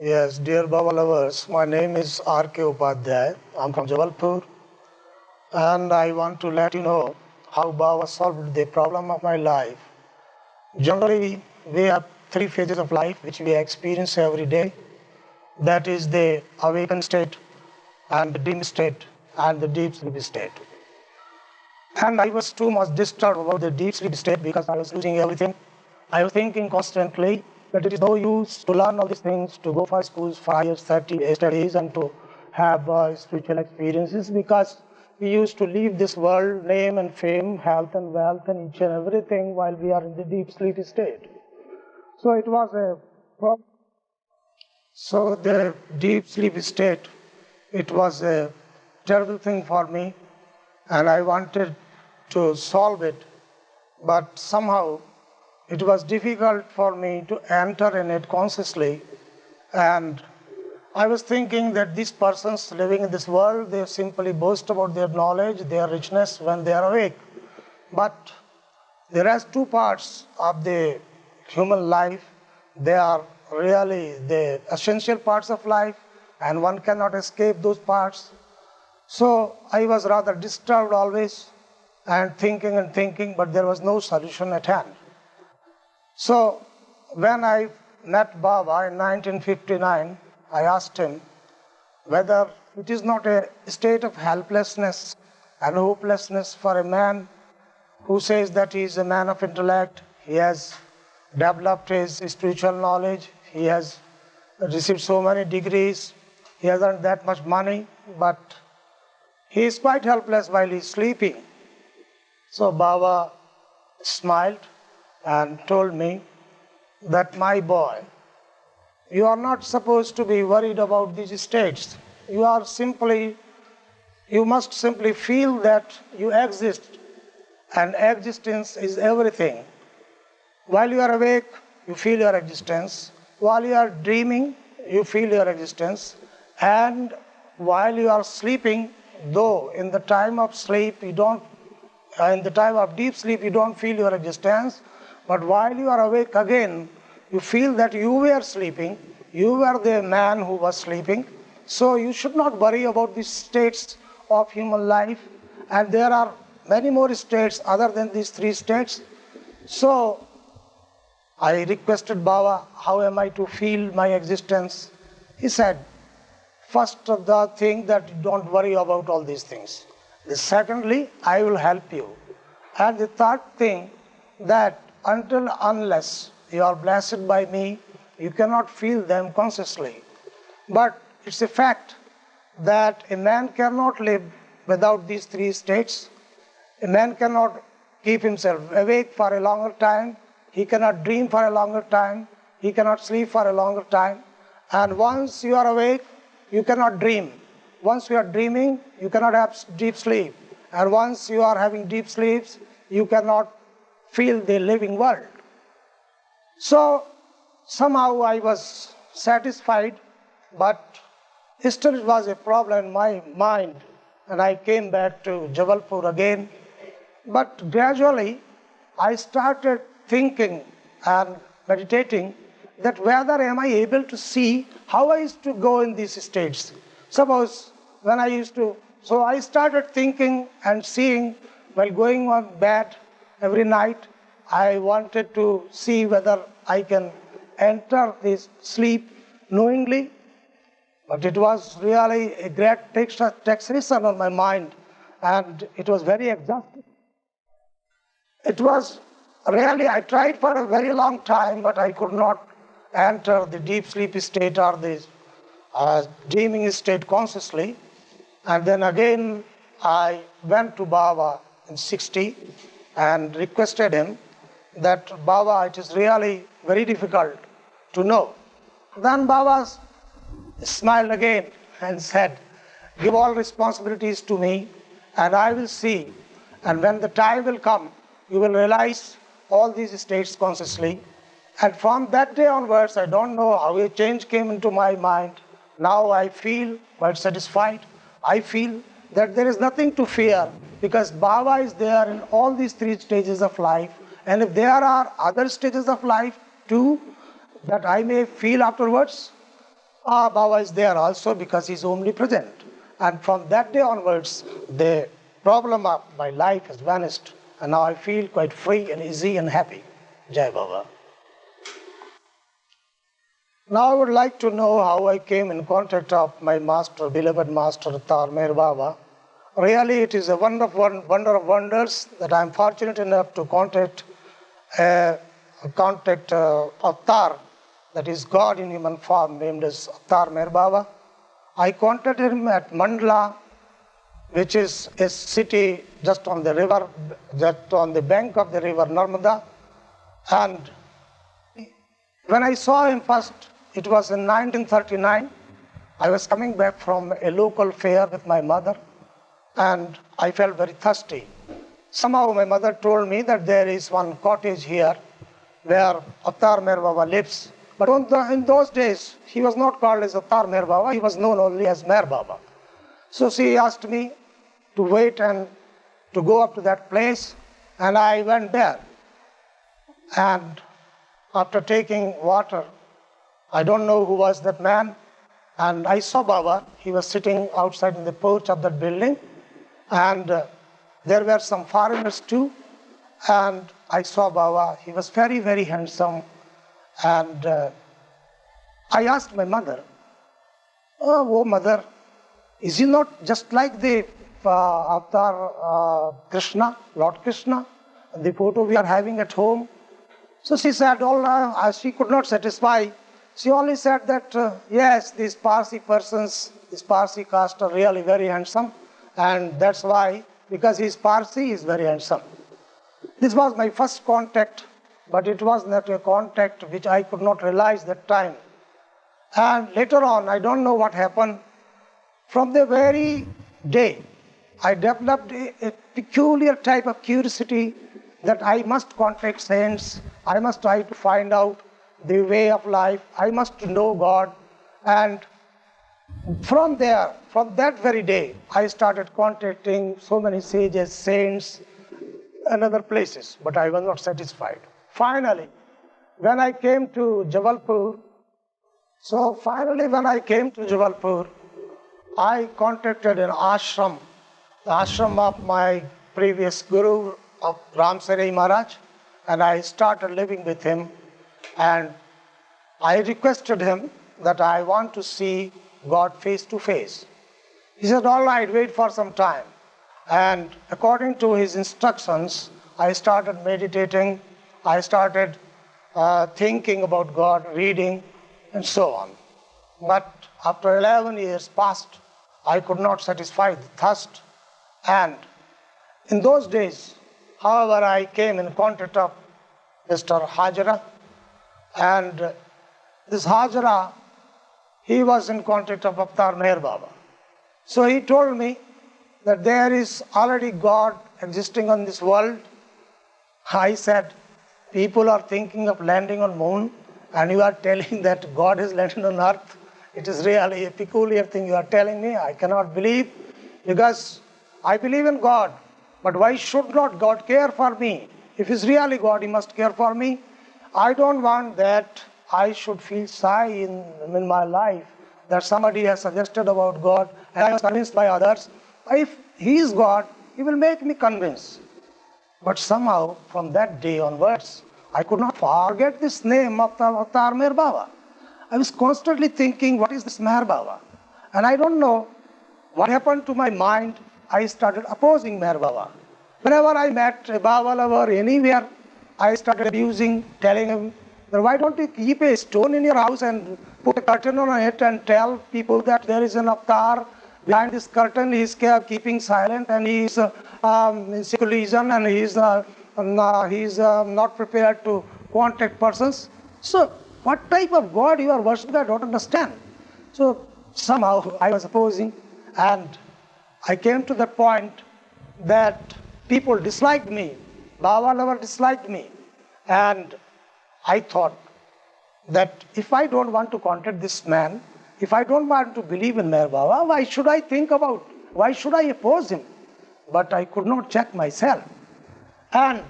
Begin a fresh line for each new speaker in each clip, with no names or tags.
Yes, dear Baba lovers, my name is R.K. Upadhyaya. I'm from Jabalpur, and I want to let you know how Baba solved the problem of my life. Generally, we have three phases of life which we experience every day. That is the awakened state, and the dream state, and the deep sleep state. And I was too much disturbed about the deep sleep state because I was losing everything. I was thinking constantly that it is no use to learn all these things, to go for schools, 5 years, 30 studies, and to have spiritual experiences because we used to leave this world, name and fame, health and wealth, and each and everything while we are in the deep sleep state. So it was a problem. So the deep sleep state, it was a terrible thing for me, and I wanted to solve it, but somehow it was difficult for me to enter in it consciously. And I was thinking that these persons living in this world, they simply boast about their knowledge, their richness when they are awake. But there are two parts of the human life. They are really the essential parts of life, and one cannot escape those parts. So I was rather disturbed always and thinking, but there was no solution at hand. So when I met Baba in 1959, I asked him whether it is not a state of helplessness and hopelessness for a man who says that he is a man of intellect, he has developed his spiritual knowledge, he has received so many degrees, he has earned that much money, but he is quite helpless while he is sleeping. So Baba smiled and told me that, my boy, you are not supposed to be worried about these states. You must simply feel that you exist, and existence is everything. While you are awake, you feel your existence. While you are dreaming, you feel your existence. And while you are sleeping, though in the time of sleep in the time of deep sleep you don't feel your existence, but while you are awake again, you feel that you were sleeping, you were the man who was sleeping. So you should not worry about these states of human life, and there are many more states other than these three states. So I requested Baba, how am I to feel my existence? He said, first the thing that you don't worry about all these things. Secondly, I will help you. And the third thing, that unless you are blessed by me, you cannot feel them consciously. But it's a fact that a man cannot live without these three states. A man cannot keep himself awake for a longer time. He cannot dream for a longer time. He cannot sleep for a longer time. And once you are awake, you cannot dream. Once you are dreaming, you cannot have deep sleep. And once you are having deep sleeps, you cannot feel the living world. So somehow I was satisfied, but still it was a problem in my mind. And I came back to Jabalpur again. But gradually, I started thinking and meditating that whether am I able to see how I used to go in these states. Suppose when so I started thinking and seeing while going on bed every night, I wanted to see whether I can enter this sleep knowingly. But it was really a great taxation on my mind, and it was very exhausting. It was really, I tried for a very long time, but I could not enter the deep sleep state or the dreaming state consciously. And then again, I went to Baba in 60 and requested him that, Baba, it is really very difficult to know. Then Baba smiled again and said, give all responsibilities to me and I will see. And when the time will come, you will realize all these states consciously. And from that day onwards, I don't know how a change came into my mind. Now I feel quite satisfied. I feel that there is nothing to fear because Baba is there in all these three stages of life. And if there are other stages of life too that I may feel afterwards, Baba is there also because he's omnipresent. And from that day onwards, the problem of my life has vanished. And now I feel quite free and easy and happy. Jai Baba. Now I would like to know how I came in contact of my master, beloved master, Avatar Meher Baba. Really, it is a wonder of wonders that I am fortunate enough to contact Avatar, that is God in human form, named as Avatar Meher Baba. I contacted him at Mandala, which is a city just on the river, just on the bank of the river Narmada. And when I saw him first, it was in 1939. I was coming back from a local fair with my mother, and I felt very thirsty. Somehow my mother told me that there is one cottage here where Avatar Meher Baba lives. But in those days, he was not called as Avatar Meher Baba, he was known only as Meher Baba. So she asked me to wait and to go up to that place, and I went there. And after taking water, I don't know who was that man, and I saw Baba. He was sitting outside in the porch of that building, and there were some foreigners too, and I saw Baba. He was very, very handsome, and I asked my mother, oh mother, is he not just like the Avatar Krishna, Lord Krishna, the photo we are having at home? So she said, she could not satisfy. She only said that, yes, these Parsi persons, this Parsi caste are really very handsome, and that's why, because he's Parsi, he's very handsome. This was my first contact, but it was not a contact which I could not realize that time. And later on, I don't know what happened. From the very day, I developed a peculiar type of curiosity that I must contact saints, I must try to find out the way of life, I must know God. And from there, from that very day, I started contacting so many sages, saints, and other places, but I was not satisfied. Finally, when I came to Jabalpur, I contacted an ashram, the ashram of my previous guru of Ram Sarai Maharaj, and I started living with him, and I requested him that I want to see God face to face. He said, all right, wait for some time. And according to his instructions, I started meditating, I started thinking about God, reading, and so on. But after 11 years passed, I could not satisfy the thirst. And in those days, however, I came in contact of Mr. Hajra, and this Hajra, he was in contact of Avatar Meher Baba. So he told me that there is already God existing on this world. I said, people are thinking of landing on moon, and you are telling that God is landing on earth. It is really a peculiar thing you are telling me. I cannot believe, because I believe in God. But why should not God care for me? If He's really God, He must care for me. I don't want that I should feel shy in my life that somebody has suggested about God and I was convinced by others. If He is God, He will make me convinced. But somehow, from that day onwards, I could not forget this name of Avatar Meher Baba. I was constantly thinking, what is this Meher Baba? And I don't know what happened to my mind. I started opposing Meher Baba. Whenever I met a Baba lover anywhere, I started abusing, telling him, why don't you keep a stone in your house and put a curtain on it and tell people that there is an avatar behind this curtain? He is keeping silent, and he is in secularism, and he is not prepared to contact persons. So what type of God you are worshipping, I don't understand. So somehow I was opposing, and I came to the point that people disliked me. Baba lover disliked me. And I thought that if I don't want to contact this man, if I don't want to believe in Meher Baba, why should I oppose him? But I could not check myself. And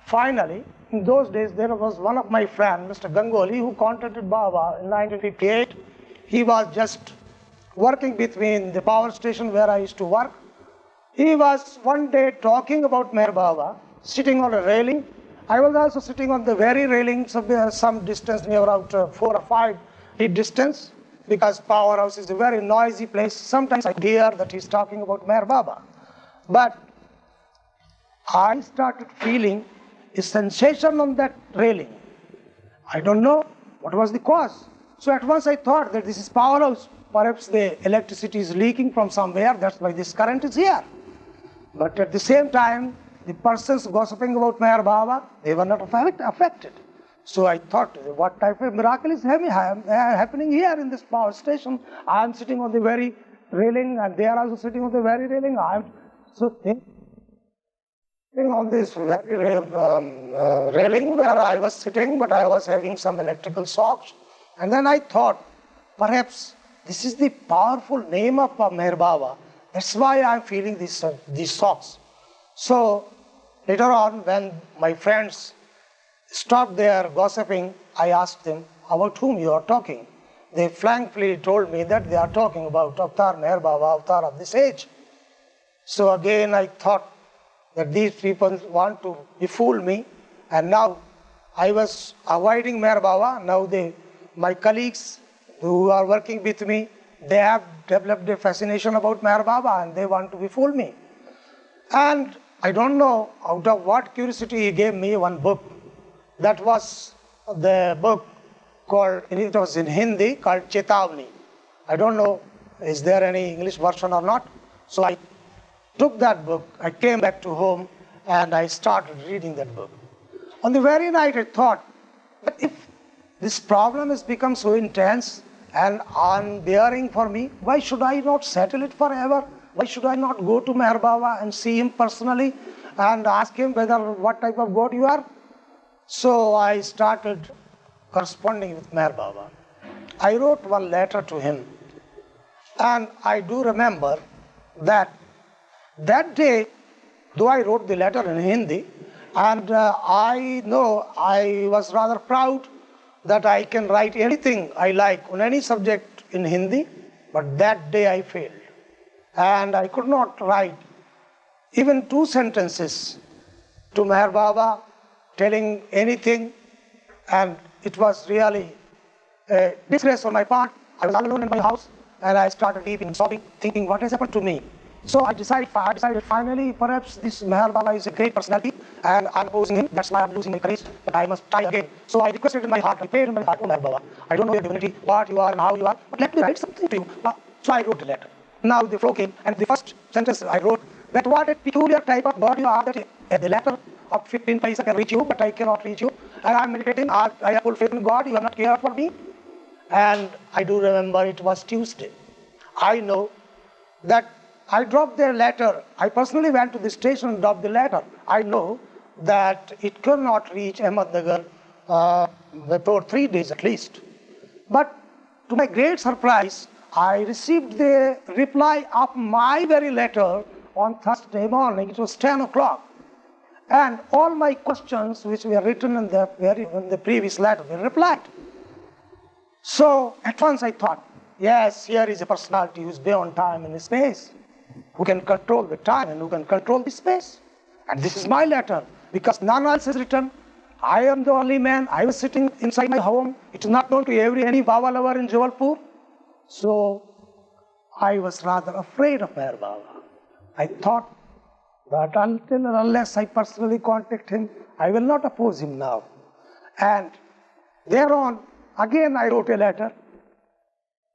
finally, in those days, there was one of my friends, Mr. Ganguly, who contacted Baba in 1958. He was just working between the power station where I used to work. He was one day talking about Meher Baba, sitting on a railing. I was also sitting on the very railing, some distance, near about 4 or 5 feet distance, because powerhouse is a very noisy place. Sometimes I hear that he's talking about Meher Baba. But I started feeling a sensation on that railing. I don't know what was the cause. So at once I thought that this is powerhouse. Perhaps the electricity is leaking from somewhere, that's why this current is here. But at the same time, the persons gossiping about Meher Baba, they were not affected. So I thought, what type of miracle is happening here in this power station? I am sitting on the very railing, and they are also sitting on the very railing. I am so thinking on this very railing where I was sitting, but I was having some electrical shocks. And then I thought, perhaps this is the powerful name of Meher Baba. That's why I'm feeling these shocks. So later on, when my friends stopped their gossiping, I asked them, about whom you are talking? They frankly told me that they are talking about Avatar Meher Baba, Avatar of this age. So again, I thought that these people want to befool me, and now I was avoiding Meher Baba. Now my colleagues who are working with me, they have developed a fascination about Meher Baba, and they want to befool me. And I don't know out of what curiosity he gave me one book. That was the book called, it was in Hindi, called Chetavani. I don't know, is there any English version or not? So I took that book, I came back to home, and I started reading that book. On the very night I thought, but if this problem has become so intense and unbearing for me, why should I not settle it forever? Why should I not go to Meher Baba and see him personally and ask him what type of God you are? So I started corresponding with Meher Baba. I wrote one letter to him, and I do remember that day, though I wrote the letter in Hindi, and I know I was rather proud that I can write anything I like on any subject in Hindi, but that day I failed. And I could not write even 2 sentences to Meher Baba telling anything, and it was really a disgrace on my part. I was alone in my house, and I started weeping, sobbing, thinking, what has happened to me? So I decided finally, perhaps this Meher Baba is a great personality, and I'm opposing him. That's why I'm losing my courage, but I must try again. So I requested in my heart, I prayed in my heart, oh Meher Baba, I don't know your divinity, what you are and how you are, but let me write something to you. So I wrote the letter. Now the flow came, and the first sentence I wrote, that what a peculiar type of God you are, that the letter of 15 paisa can reach you, but I cannot reach you. And I'm meditating, I have full faith in God, you have not cared for me. And I do remember it was Tuesday. I know that I dropped their letter. I personally went to the station and dropped the letter. I know that it could not reach Ahmednagar before 3 days at least. But to my great surprise, I received the reply of my very letter on Thursday morning. It was 10 o'clock. And all my questions which were written in the previous letter were replied. So at once I thought, yes, here is a personality who is beyond time and space, who can control the time and who can control the space. And this is my letter, because none else has written. I am the only man. I was sitting inside my home. It is not known to any Baba lover in Jabalpur. So I was rather afraid of Meher Baba. I thought that until and unless I personally contact him, I will not oppose him now. And thereon, again I wrote a letter.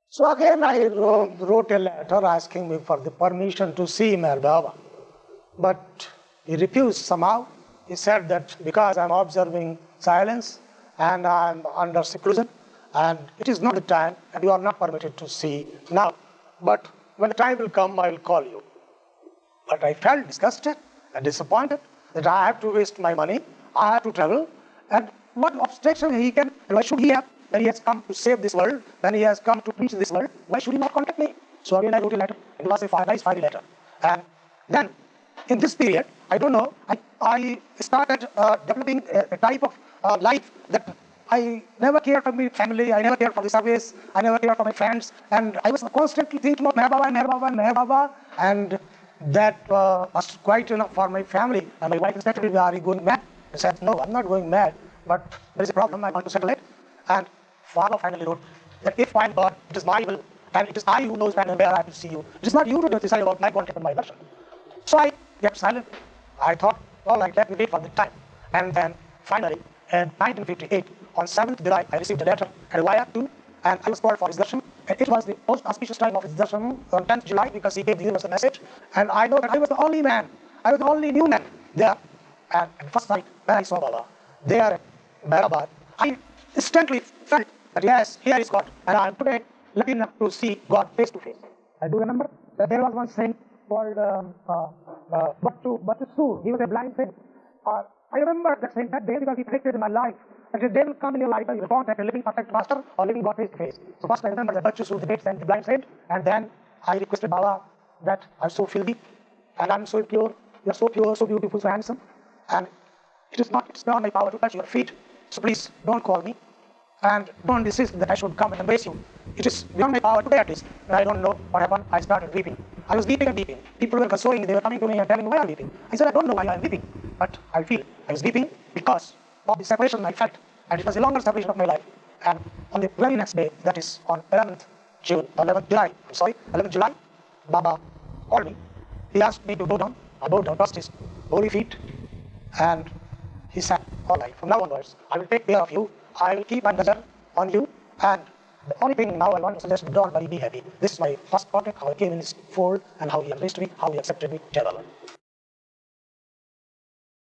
So again I wrote a letter asking me for the permission to see Meher Baba. But he refused somehow. He said that because I'm observing silence and I'm under seclusion, and it is not the time, and you are not permitted to see now. But when the time will come, I will call you. But I felt disgusted and disappointed that I have to waste my money, I have to travel, and what obstruction he can, why should he have, when he has come to save this world, when he has come to preach this world, why should he not contact me? So again I wrote a letter. It was a nice fiery letter. And then, in this period, I don't know, I started developing a type of life that I never cared for my family, I never cared for the service, I never cared for my friends, and I was constantly thinking of Meher Baba and Meher Baba and Meher Baba, and that was quite enough for my family. And my wife said, "Are you going mad?" I said, "No, I'm not going mad, but there is a problem, I want to settle it." And Father finally wrote that if I am God, it is my will, and it is I who knows when and where I will see you. It is not you to decide about my content and my version. So I kept silent. I thought, all right, let me wait for the time. And then finally, in 1958, on 7th July, I received a letter and a wire too, and I was called for his darshan. And it was the most auspicious time of his darshan on 10th July because he gave the universal message. And I know that I was the only man, I was the only new man there. And at first night, when I saw Baba there at Meherabad, I instantly felt that yes, here is God, and I am today lucky enough to see God face to face. I do remember that there was one saint called Battu. He was a blind saint. I remember that saint that day because he predicted in my life that the day will come in your life and you will want a living perfect master or living God face to face. So first I remember that Battu, the great saint, the blind saint, and then I requested Baba that I'm so filthy and I'm so pure, you're so pure, so beautiful, so handsome, and it's beyond my power to touch your feet. So please don't call me and don't insist that I should come and embrace you. It is beyond my power today at least. And I don't know what happened. I started weeping. I was weeping and weeping. People were consoling me. They were coming to me and telling me why I'm weeping. I said, I don't know why I'm weeping, but I feel I was weeping because of the separation I felt. And it was the longest separation of my life. And on the very next day, that is on 11th July, Baba called me. He asked me to go down. I bowed down, touched his holy feet, and he said, all right, from now onwards, I will take care of you. I will keep my nazar on you, and the only thing now I want to suggest, don't worry, be happy. This is my first contact, how I came in his fold, and how he embraced me, how he accepted me, Jai Baba.